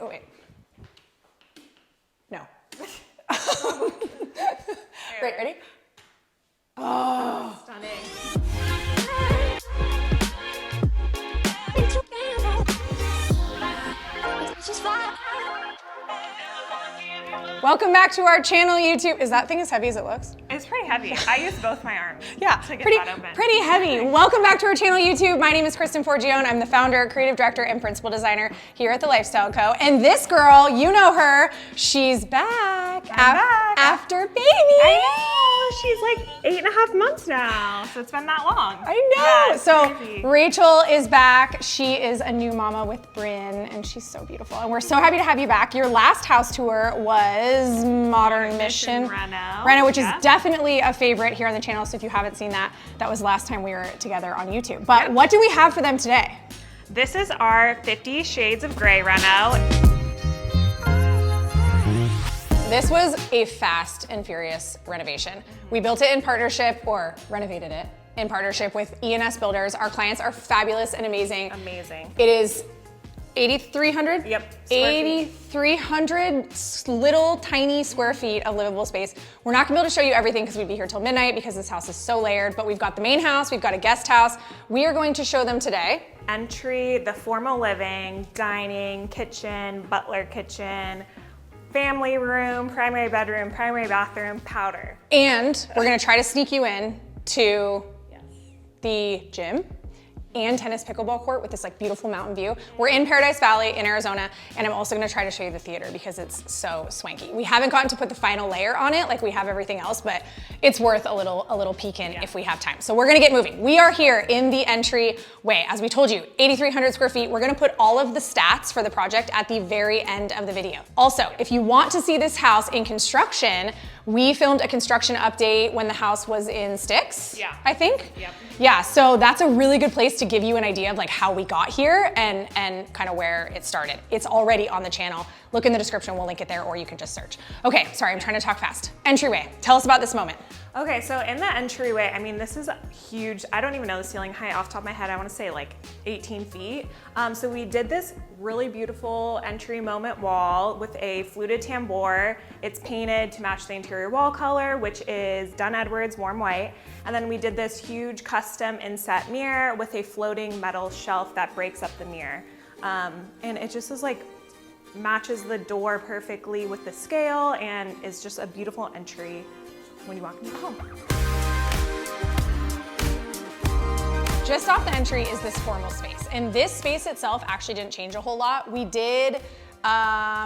Oh, wait. No. Great, ready? Oh. Stunning. Welcome back to our channel, YouTube. Is that thing as heavy as it looks? It's pretty heavy. I use both my arms Yeah, to get pretty, that open. pretty heavy. Welcome back to our channel, YouTube. My name is Kristen Forgione. I'm the founder, creative director, and principal designer here at The Lifestyle Co. And this girl, you know her, she's back. Back. After baby. I know. She's like 8.5 months now, so it's been that long. I know. Yeah, so crazy. Rachael is back. She is a new mama with Bryn, and she's so beautiful. And we're so happy to have you back. Your last house tour was Modern Mission Reno, which is definitely a favorite here on the channel. So if you haven't seen that, that was last time we were together on YouTube. But what do we have for them today? This is our 50 Shades of Grey Reno. This was a fast and furious renovation. We built it in partnership, or renovated it in partnership with E&S Builders. Our clients are fabulous and amazing. Amazing. It is 8,300? Yep. 8,300 little tiny square feet of livable space. We're not gonna be able to show you everything because we'd be here till midnight because this house is so layered, but we've got the main house, we've got a guest house. We are going to show them today. Entry, the formal living, dining, kitchen, butler kitchen, family room, primary bedroom, primary bathroom, powder. And we're gonna try to sneak you in to the gym and tennis pickleball court with this like beautiful mountain view. We're in Paradise Valley in Arizona, and I'm also gonna try to show you the theater because it's so swanky. We haven't gotten to put the final layer on it like we have everything else, but it's worth a little peek in if we have time. So we're gonna get moving. We are here in the entryway. As we told you, 8,300 square feet. We're gonna put all of the stats for the project at the very end of the video. Also, if you want to see this house in construction, we filmed a construction update when the house was in sticks, I think. Yep. Yeah, so that's a really good place to give you an idea of like how we got here and kind of where it started. It's already on the channel. Look in the description, we'll link it there, or you can just search. Okay, sorry, I'm trying to talk fast. Entryway, tell us about this moment. Okay, so in the entryway, I mean, this is huge. I don't even know the ceiling height off the top of my head. I wanna say like 18 feet. So we did this really beautiful entry moment wall with a fluted tambour. It's painted to match the interior wall color, which is Dunn-Edwards warm white. And then we did this huge custom inset mirror with a floating metal shelf that breaks up the mirror. And it just is like, matches the door perfectly with the scale and is just a beautiful entry when you walk into the home. Just off the entry is this formal space. And this space itself actually didn't change a whole lot. We did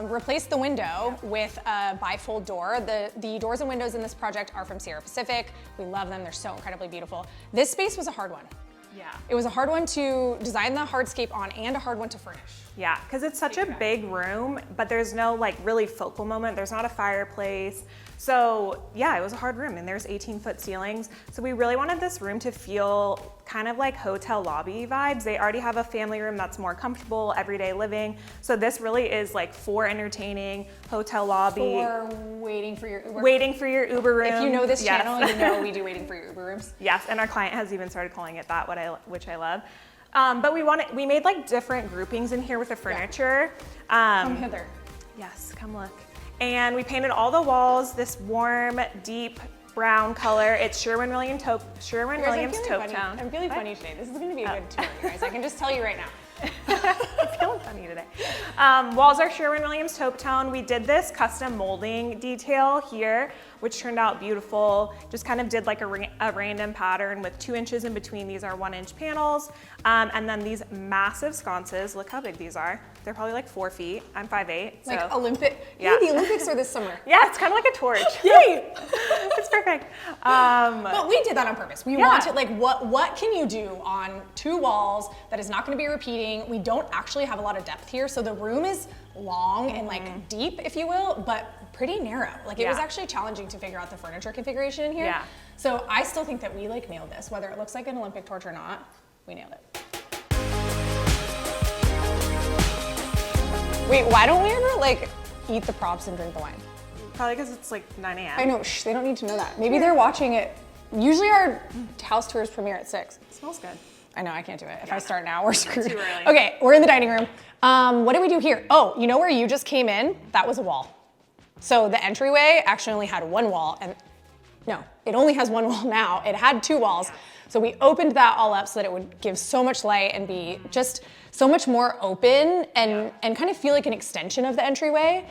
replace the window with a bifold door. The doors and windows in this project are from Sierra Pacific. We love them, they're so incredibly beautiful. This space was a hard one. Yeah. It was a hard one to design the hardscape on and a hard one to furnish. Yeah, because it's such a big room, but there's no like really focal moment. There's not a fireplace. So yeah, it was a hard room and there's 18-foot ceilings. So we really wanted this room to feel kind of like hotel lobby vibes. They already have a family room that's more comfortable, everyday living. So this really is like for entertaining, hotel lobby. For waiting for your Uber. Waiting for your Uber room. If you know this channel, you know we do waiting for your Uber rooms. Yes, and our client has even started calling it that, which I love. But we made like different groupings in here with the furniture. Come hither. Yes, come look. And we painted all the walls this warm, deep brown color. It's Sherwin-Williams Taupe Tone. I'm feeling funny today. This is gonna be a good tour, you guys. I can just tell you right now. I'm feeling funny today. Walls are Sherwin-Williams Taupe Tone. We did this custom molding detail here, which turned out beautiful. Just kind of did like a random pattern with 2 inches in between. These are 1-inch panels. And then these massive sconces, look how big these are. They're probably like 4 feet. I'm 5'8". So. Like Olympic, yeah. Hey, the Olympics are this summer. Yeah, it's kind of like a torch. Yay! It's perfect. But we did that on purpose. We wanted, like, what can you do on 2 walls that is not gonna be repeating? We don't actually have a lot of depth here, so the room is long and like deep, if you will, but pretty narrow. Like it was actually challenging to figure out the furniture configuration in here. Yeah. So I still think that we like nailed this, whether it looks like an Olympic torch or not, we nailed it. Wait, why don't we ever like eat the props and drink the wine? Probably because it's like 9 a.m. I know, shh, they don't need to know that. Maybe they're watching it. Usually our house tours premiere at 6. It smells good. I know I can't do it. If I start now, we're screwed. Too early. Okay, we're in the dining room. What did we do here? Oh, you know where you just came in? That was a wall. So the entryway actually only had one wall, and no, it only has one wall now. It had two walls. So we opened that all up so that it would give so much light and be just so much more open and kind of feel like an extension of the entryway.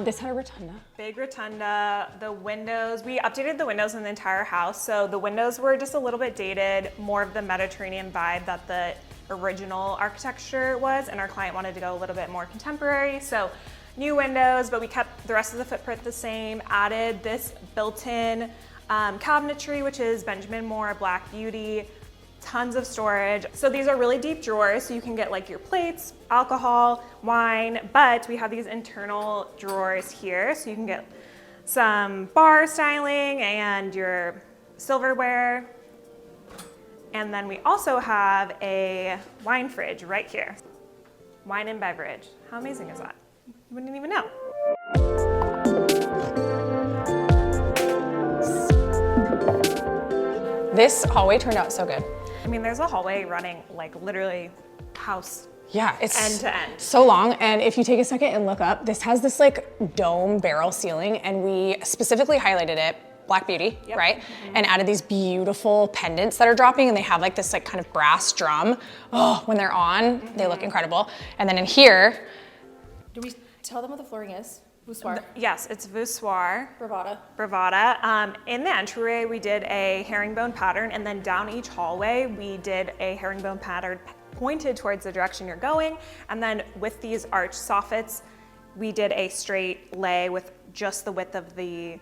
This had a rotunda. Big rotunda, the windows, we updated the windows in the entire house. So the windows were just a little bit dated, more of the Mediterranean vibe that the original architecture was, and our client wanted to go a little bit more contemporary. So new windows, but we kept the rest of the footprint the same, added this built-in cabinetry, which is Benjamin Moore Black Beauty, tons of storage. So these are really deep drawers, so you can get like your plates, alcohol, wine, but we have these internal drawers here, so you can get some bar styling and your silverware. And then we also have a wine fridge right here. Wine and beverage. How amazing is that? You wouldn't even know. This hallway turned out so good. I mean, there's a hallway running like literally house Yeah, it's end to end. so long. And if you take a second and look up, this has this like dome barrel ceiling, and we specifically highlighted it Black Beauty, right? And added these beautiful pendants that are dropping, and they have like this like kind of brass drum. Oh, when they're on, they look incredible. And then in here, Do we tell them what the flooring is? Voussoir. Yes, it's Voussoir. Bravada. Bravada. In the entryway, we did a herringbone pattern, and then down each hallway, we did a herringbone pattern pointed towards the direction you're going. And then with these arch soffits, we did a straight lay with just the width of the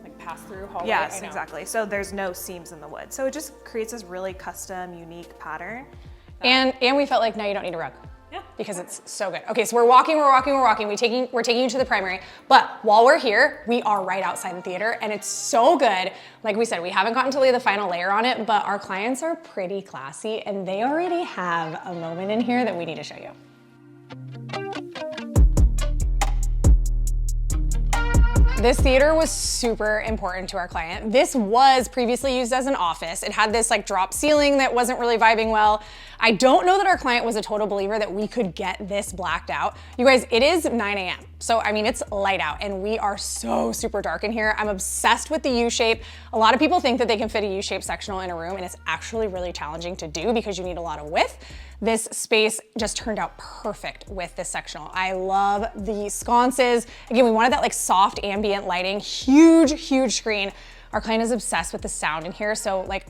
like pass through hallway. yes, exactly. So there's no seams in the wood. So it just creates this really custom, unique pattern. And we felt like now you don't need a rug. Yeah. Because it's so good. Okay, so we're walking. We're taking you to the primary. But while we're here, we are right outside the theater, and it's so good. Like we said, we haven't gotten to lay the final layer on it, but our clients are pretty classy, and they already have a moment in here that we need to show you. This theater was super important to our client. This was previously used as an office. It had this like drop ceiling that wasn't really vibing well. I don't know that our client was a total believer that we could get this blacked out. You guys, it is 9 a.m. So, I mean, it's light out, and we are so super dark in here. I'm obsessed with the U-shape. A lot of people think that they can fit a U-shaped sectional in a room, and it's actually really challenging to do because you need a lot of width. This space just turned out perfect with this sectional. I love the sconces. Again, we wanted that like soft ambient lighting, huge screen. Our client is obsessed with the sound in here. So like,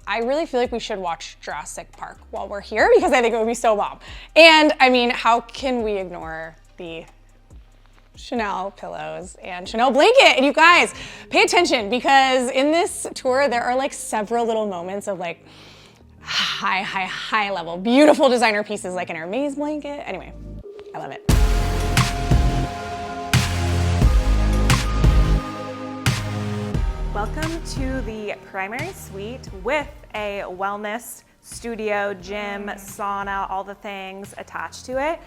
I really feel like we should watch Jurassic Park while we're here because I think it would be so bomb. And I mean, how can we ignore the Chanel pillows and Chanel blanket? And you guys, pay attention because in this tour, there are like several little moments of like high level, beautiful designer pieces like an Hermes blanket. Anyway, I love it. Welcome to the primary suite with a wellness studio, gym, sauna, all the things attached to it.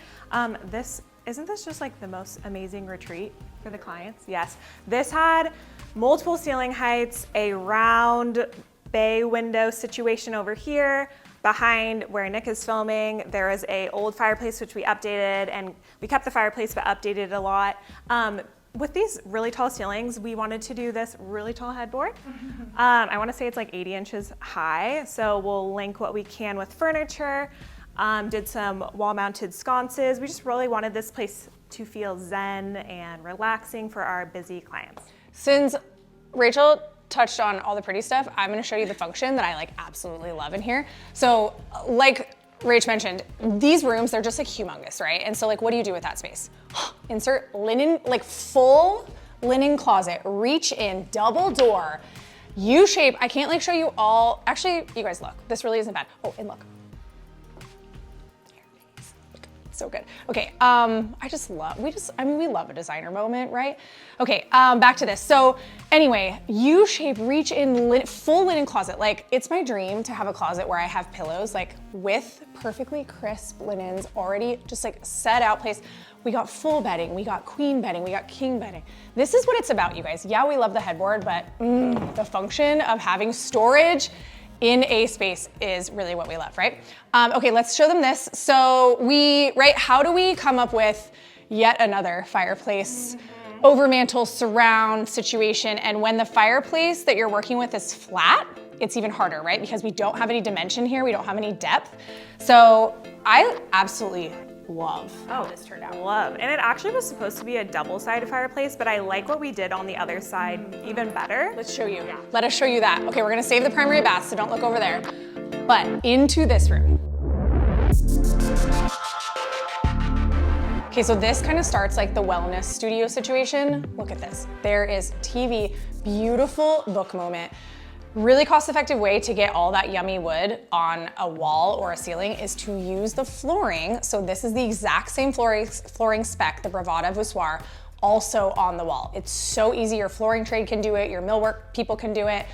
Isn't this just like the most amazing retreat for the clients? Yes. This had multiple ceiling heights, a round bay window situation over here. Behind where Nick is filming, there is an old fireplace which we updated, and we kept the fireplace but updated it a lot. With these really tall ceilings, we wanted to do this really tall headboard. I want to say it's like 80 inches high, so we'll link what we can with furniture. Did some wall-mounted sconces. We just really wanted this place to feel zen and relaxing for our busy clients. Since Rachel touched on all the pretty stuff, I'm gonna show you the function that I like absolutely love in here. So like Rach mentioned, these rooms, they're just like humongous, right? And so like, what do you do with that space? Insert linen, like full linen closet, reach in, double door, U-shape. I can't like show you all. Actually, you guys look, this really isn't bad. Oh, and look. So good. Okay, we love a designer moment, right? Okay, back to this. So anyway, U-shape, reach in, full linen closet. Like, it's my dream to have a closet where I have pillows, like with perfectly crisp linens already just like set out place. We got full bedding, we got queen bedding, we got king bedding. This is what it's about, you guys. Yeah, we love the headboard, but the function of having storage in a space is really what we love, right? Okay, let's show them this. So how do we come up with yet another fireplace overmantel surround situation? And when the fireplace that you're working with is flat, it's even harder, right? Because we don't have any dimension here, we don't have any depth. So I absolutely love how this turned out. Love. And it actually was supposed to be a double-sided fireplace, but I like what we did on the other side even better. Let's show you. Let us show you that. Okay, we're gonna save the primary bath, so don't look over there. But into this room. Okay, so this kind of starts like the wellness studio situation. Look at this. There is TV, beautiful book moment. Really cost-effective way to get all that yummy wood on a wall or a ceiling is to use the flooring. So this is the exact same flooring spec, the Bravada Voussoir, also on the wall. It's so easy. Your flooring trade can do it. Your millwork people can do it.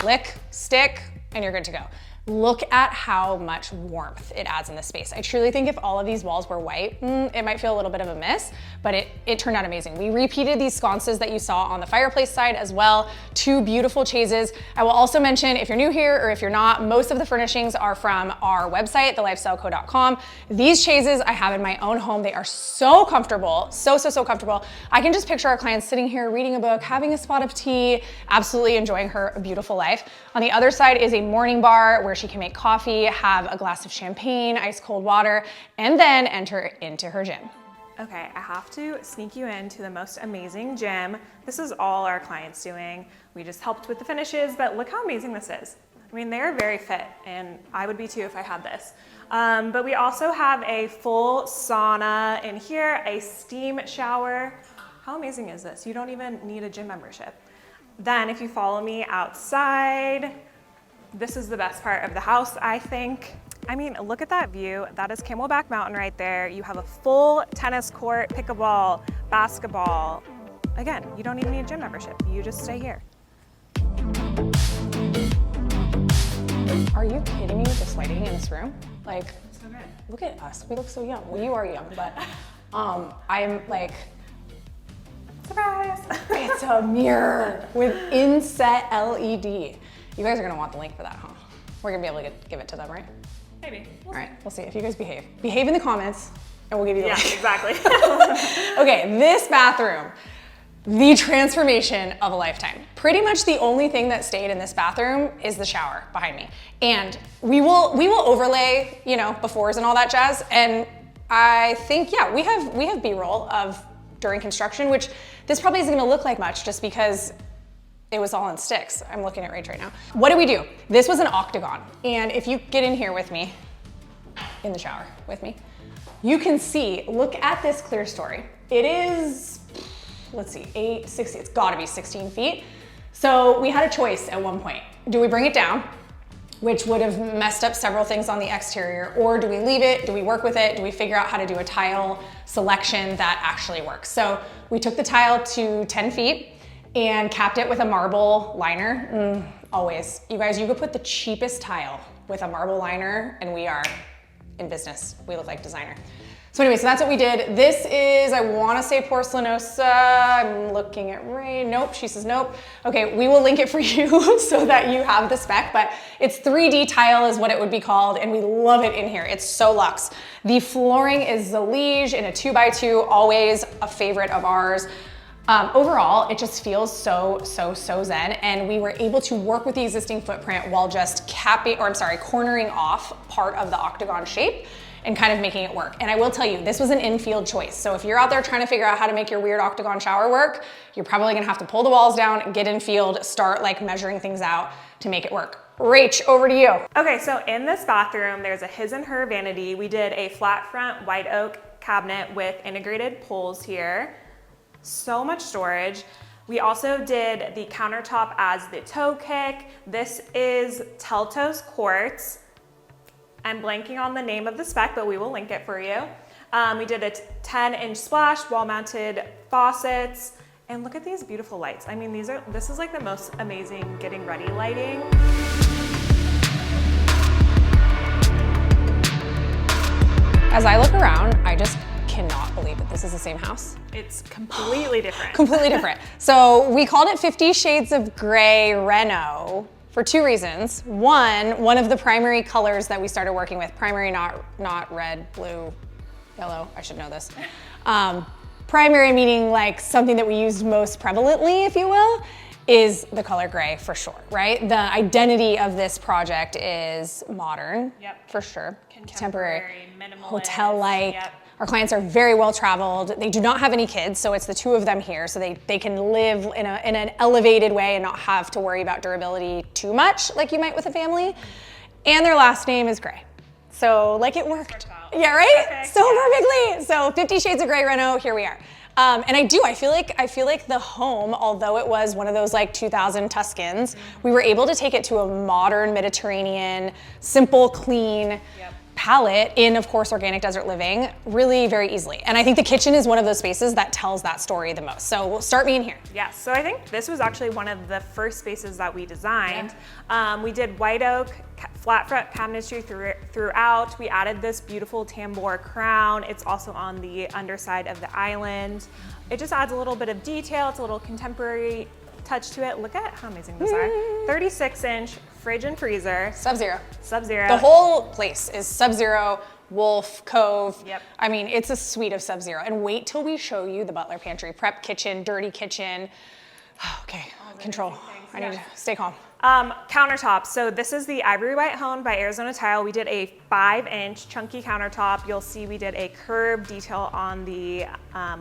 Lick, stick, and you're good to go. Look at how much warmth it adds in this space. I truly think if all of these walls were white, it might feel a little bit of a miss, but it turned out amazing. We repeated these sconces that you saw on the fireplace side as well. 2 beautiful chaises. I will also mention, if you're new here or if you're not, most of the furnishings are from our website, THELIFESTYLEDCO.com. These chaises I have in my own home. They are so comfortable, so comfortable. I can just picture our clients sitting here reading a book, having a spot of tea, absolutely enjoying her beautiful life. On the other side is a morning bar where she can make coffee, have a glass of champagne, ice cold water, and then enter into her gym. Okay, I have to sneak you into the most amazing gym. This is all our clients doing. We just helped with the finishes, but look how amazing this is. I mean, they're very fit, and I would be too if I had this. But we also have a full sauna in here, a steam shower. How amazing is this? You don't even need a gym membership. Then if you follow me outside, this is the best part of the house, I think. I mean, look at that view. That is Camelback Mountain right there. You have a full tennis court, pickleball, basketball. Again, you don't even need a gym membership. You just stay here. Are you kidding me with this lighting in this room? Like, so good. Look at us. We look so young. Well, you are young, but I'm like, surprise. It's a mirror with inset LED. You guys are gonna want the link for that, huh? We're gonna be able to give it to them, right? Maybe. All right, we'll see if you guys behave. Behave in the comments, and we'll give you the link. Exactly. Okay, this bathroom, the transformation of a lifetime. Pretty much the only thing that stayed in this bathroom is the shower behind me. And we will overlay, you know, befores and all that jazz. And I think, yeah, we have B-roll of during construction, which this probably isn't gonna look like much just because it was all in sticks. I'm looking at Rach right now. What did we do? This was an octagon. And if you get in here with me, in the shower with me, you can see, look at this clear story. It is, let's see, 8, 60, it's gotta be 16 feet. So we had a choice at one point. Do we bring it down, which would have messed up several things on the exterior, or do we leave it? Do we work with it? Do we figure out how to do a tile selection that actually works? So we took the tile to 10 feet and capped it with a marble liner. Always. You guys, you could put the cheapest tile with a marble liner and we are in business. We look like designer. So anyway, so that's what we did. This is, I wanna say porcelanosa. I'm looking at Ray. Nope, she says nope. Okay, we will link it for you so that you have the spec, but it's 3D tile is what it would be called, and we love it in here. It's so luxe. The flooring is Zellige in a 2x2, always a favorite of ours. Overall, it just feels so zen, and we were able to work with the existing footprint while just cornering off part of the octagon shape and kind of making it work. And I will tell you, this was an infield choice. So if you're out there trying to figure out how to make your weird octagon shower work, you're probably gonna have to pull the walls down, get in field, start like measuring things out to make it work. Rach, over to you. Okay, so in this bathroom, there's a his and her vanity. We did a flat front white oak cabinet with integrated pulls here. So much storage. We also did the countertop as the toe kick. This is Teltos Quartz. I'm blanking on the name of the spec, but we will link it for you. We did a 10-inch splash, wall-mounted faucets, and look at these beautiful lights. I mean, this is like the most amazing getting ready lighting. As I look around, I just cannot believe that this is the same house. It's completely different. Completely different. So we called it 50 Shades of Grey Reno for two reasons. One of the primary colors that we started working with, primary, not red, blue, yellow, I should know this. Primary meaning like something that we used most prevalently, if you will, is the color gray for sure, right? The identity of this project is modern, for sure. Contemporary, minimalist, hotel-like. Yep. Our clients are very well traveled. They do not have any kids, so it's the two of them here, so they can live in an elevated way and not have to worry about durability too much like you might with a family. And their last name is Gray. So like it worked. Yeah, right? Perfect. So perfectly. So 50 Shades of Gray Reno, here we are. And I feel like the home, although it was one of those like 2000 Tuscans, we were able to take it to a modern Mediterranean, simple, clean palette in, of course, organic desert living really very easily. And I think the kitchen is one of those spaces that tells that story the most. So we'll start being here. Yes, so I think this was actually one of the first spaces that we designed. Yeah. We did white oak, flat front cabinetry throughout. We added this beautiful tambour crown. It's also on the underside of the island. It just adds a little bit of detail. It's a little contemporary touch to it. Look at how amazing those are. 36-inch fridge and freezer. Sub-zero. Sub-zero. The whole place is Sub-Zero, Wolf, Cove. Yep. I mean, it's a suite of Sub-Zero. And wait till we show you the butler pantry, prep kitchen, dirty kitchen. Okay, control. I need to stay calm. Countertops. So this is the Ivory White Hone by Arizona Tile. We did a 5-inch chunky countertop. You'll see we did a curved detail on the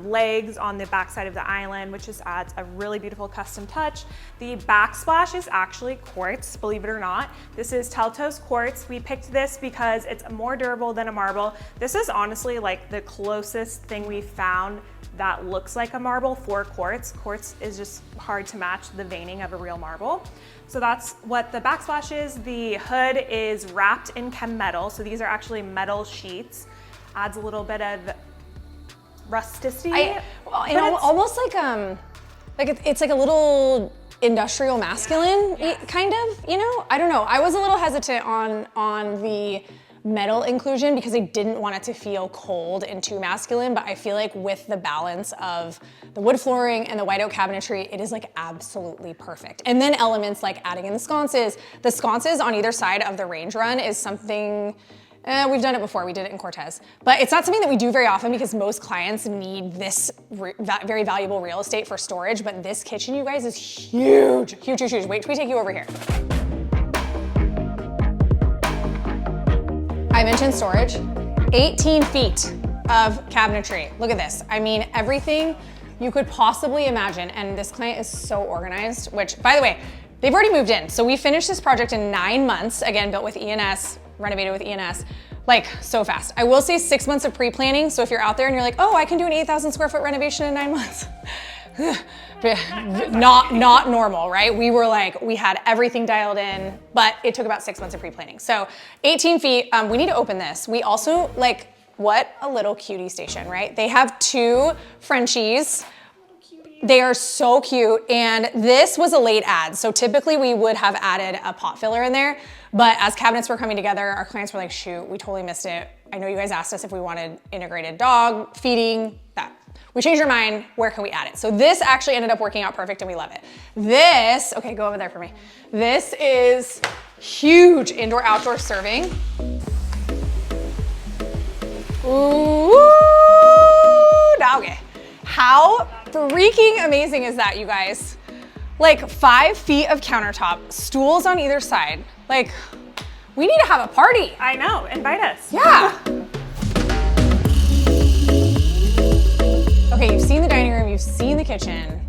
legs on the backside of the island, which just adds a really beautiful custom touch. The backsplash is actually quartz, believe it or not. This is Teltos quartz. We picked this because it's more durable than a marble. This is honestly like the closest thing we found that looks like a marble for quartz. Quartz is just hard to match the veining of a real marble. So that's what the backsplash is. The hood is wrapped in chem metal. So these are actually metal sheets. Adds a little bit of rusticity. Almost like it's like a little industrial masculine kind of, you know? I don't know. I was a little hesitant on the metal inclusion because I didn't want it to feel cold and too masculine, but I feel like with the balance of the wood flooring and the white oak cabinetry, it is like absolutely perfect. And then elements like adding in the sconces. The sconces on either side of the range run is something, we've done it before, we did it in Cortez, but it's not something that we do very often because most clients need this very valuable real estate for storage, but this kitchen, you guys, is huge, huge, huge, huge. Wait till we take you over here. I mentioned storage, 18 feet of cabinetry. Look at this. I mean, everything you could possibly imagine. And this client is so organized, which, by the way, they've already moved in. So we finished this project in 9 months, again, built with ENS, renovated with ENS, like so fast. I will say 6 months of pre-planning. So if you're out there and you're like, oh, I can do an 8,000 square foot renovation in 9 months. not normal, right? We had everything dialed in, but it took about 6 months of pre-planning. So 18 feet, we need to open this. We also, what a little cutie station, right? They have 2 Frenchies. They are so cute, and this was a late add. So typically we would have added a pot filler in there, but as cabinets were coming together, our clients were like, shoot, we totally missed it. I know you guys asked us if we wanted integrated dog feeding, that. We changed our mind, where can we add it? So this actually ended up working out perfect and we love it. This, okay, go over there for me. This is huge indoor-outdoor serving. Ooh, doggy. How freaking amazing is that, you guys? Like 5 feet of countertop, stools on either side. Like, we need to have a party. I know, invite us. Yeah. Okay, you've seen the dining room, you've seen the kitchen.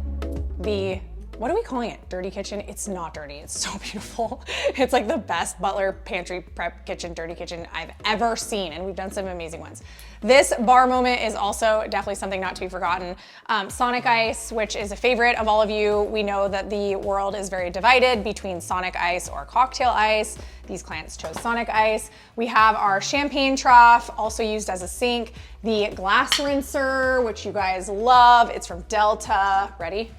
What are we calling it? Dirty kitchen? It's not dirty, it's so beautiful. It's like the best butler, pantry, prep kitchen, dirty kitchen I've ever seen, and we've done some amazing ones. This bar moment is also definitely something not to be forgotten. Sonic ice, which is a favorite of all of you. We know that the world is very divided between Sonic ice or cocktail ice. These clients chose Sonic ice. We have our champagne trough, also used as a sink. The glass rinser, which you guys love. It's from Delta. Ready?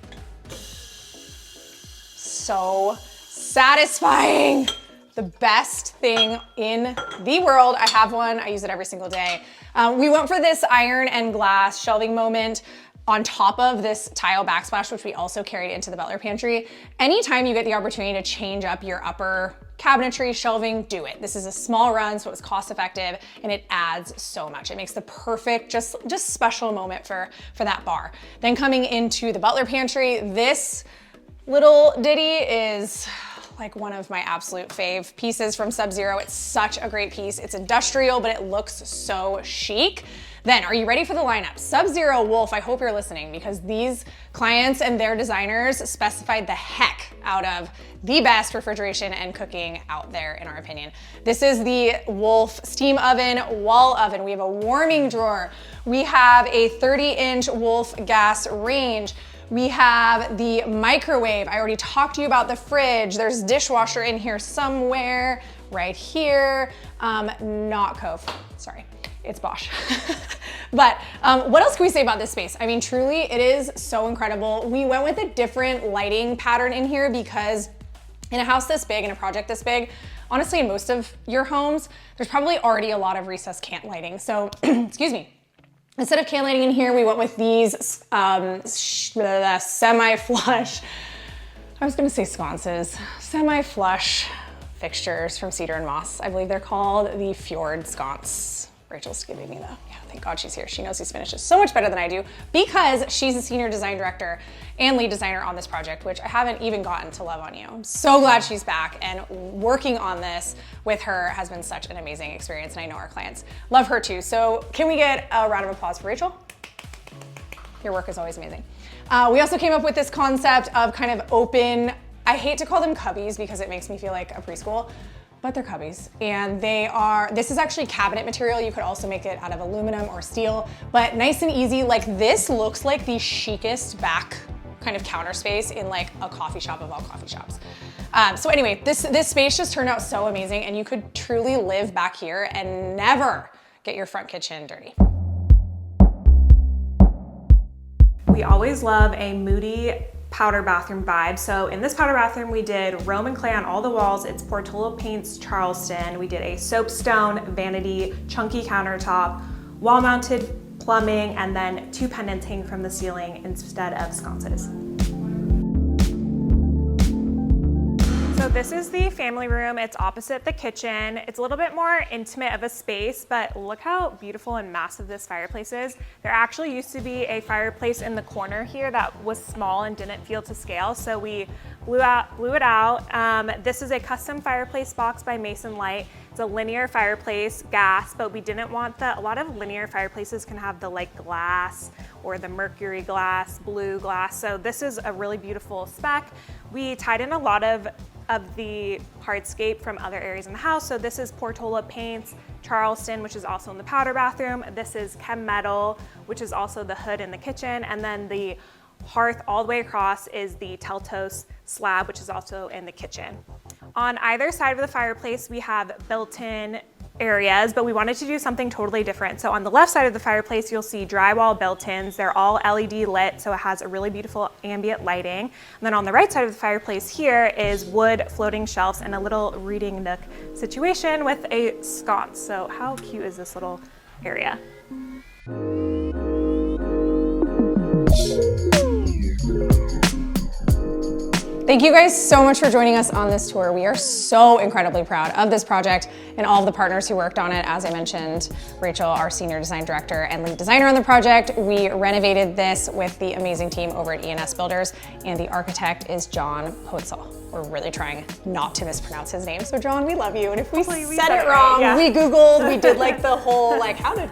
So satisfying. The best thing in the world. I have one, I use it every single day. We went for this iron and glass shelving moment. on top of this tile backsplash, which we also carried into the butler pantry. Anytime you get the opportunity to change up your upper cabinetry, shelving, do it. This is a small run, so it's cost effective, and it adds so much. It makes the perfect, just special moment for that bar. Then coming into the butler pantry, this little ditty is like one of my absolute fave pieces from Sub-Zero. It's such a great piece. It's industrial, but it looks so chic. Then, are you ready for the lineup? Sub-Zero Wolf, I hope you're listening, because these clients and their designers specified the heck out of the best refrigeration and cooking out there, in our opinion. This is the Wolf steam oven, wall oven. We have a warming drawer. We have a 30-inch Wolf gas range. We have the microwave. I already talked to you about the fridge. There's dishwasher in here somewhere, right here. Not Cove, sorry. It's Bosch. But what else can we say about this space? I mean, truly, it is so incredible. We went with a different lighting pattern in here because in a house this big, in a project this big, honestly, in most of your homes, there's probably already a lot of recessed cant lighting. So, excuse me. Instead of can lighting in here, we went with these semi-flush, I was gonna say sconces, semi-flush fixtures from Cedar and Moss. I believe they're called the Fjord sconce. Rachel's giving me the, yeah, thank God she's here. She knows these finishes so much better than I do because she's a senior design director and lead designer on this project, which I haven't even gotten to love on you. I'm so glad she's back, and working on this with her has been such an amazing experience, and I know our clients love her too. So can we get a round of applause for Rachel? Your work is always amazing. We also came up with this concept of kind of open, I hate to call them cubbies because it makes me feel like a preschool, but they're cubbies, and this is actually cabinet material. You could also make it out of aluminum or steel, but nice and easy. Like, this looks like the chicest back kind of counter space in like a coffee shop of all coffee shops. So anyway, this space just turned out so amazing, and you could truly live back here and never get your front kitchen dirty. We always love a moody powder bathroom vibe. So in this powder bathroom, we did Roman clay on all the walls. It's Portola Paints Charleston. We did a soapstone, vanity, chunky countertop, wall-mounted plumbing, and then 2 pendants hanging from the ceiling instead of sconces. So this is the family room. It's opposite the kitchen. It's a little bit more intimate of a space, but look how beautiful and massive this fireplace is. There actually used to be a fireplace in the corner here that was small and didn't feel to scale, so we blew it out. This is a custom fireplace box by Mason Light. It's a linear fireplace, gas, but we didn't want a lot of linear fireplaces can have the like glass or the mercury glass, blue glass. So this is a really beautiful spec. We tied in a lot of the hardscape from other areas in the house. So this is Portola Paints Charleston, which is also in the powder bathroom. This is Chem Metal, which is also the hood in the kitchen. And then the hearth all the way across is the Teltos slab, which is also in the kitchen. On either side of the fireplace, we have built-in areas, but we wanted to do something totally different. So on the left side of the fireplace, you'll see drywall built-ins. They're all LED lit, so it has a really beautiful ambient lighting. And then on the right side of the fireplace here is wood floating shelves and a little reading nook situation with a sconce. So how cute is this little area? Thank you guys so much for joining us on this tour. We are so incredibly proud of this project and all of the partners who worked on it. As I mentioned, Rachael, our senior design director and lead designer on the project. We renovated this with the amazing team over at ENS Builders, and the architect is John Potzel. We're really trying not to mispronounce his name. So John, we love you. And if we said it wrong, yeah. We Googled, we did like the whole, like how did,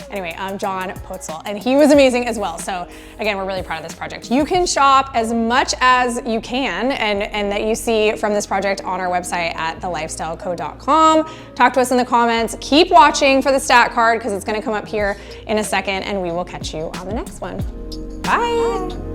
anyway, John Potzel, and he was amazing as well. So again, we're really proud of this project. You can shop as much as you can and that you see from this project on our website at thelifestyleco.com. Talk to us in the comments. Keep watching for the stat card because it's gonna come up here in a second, and we will catch you on the next one. Bye.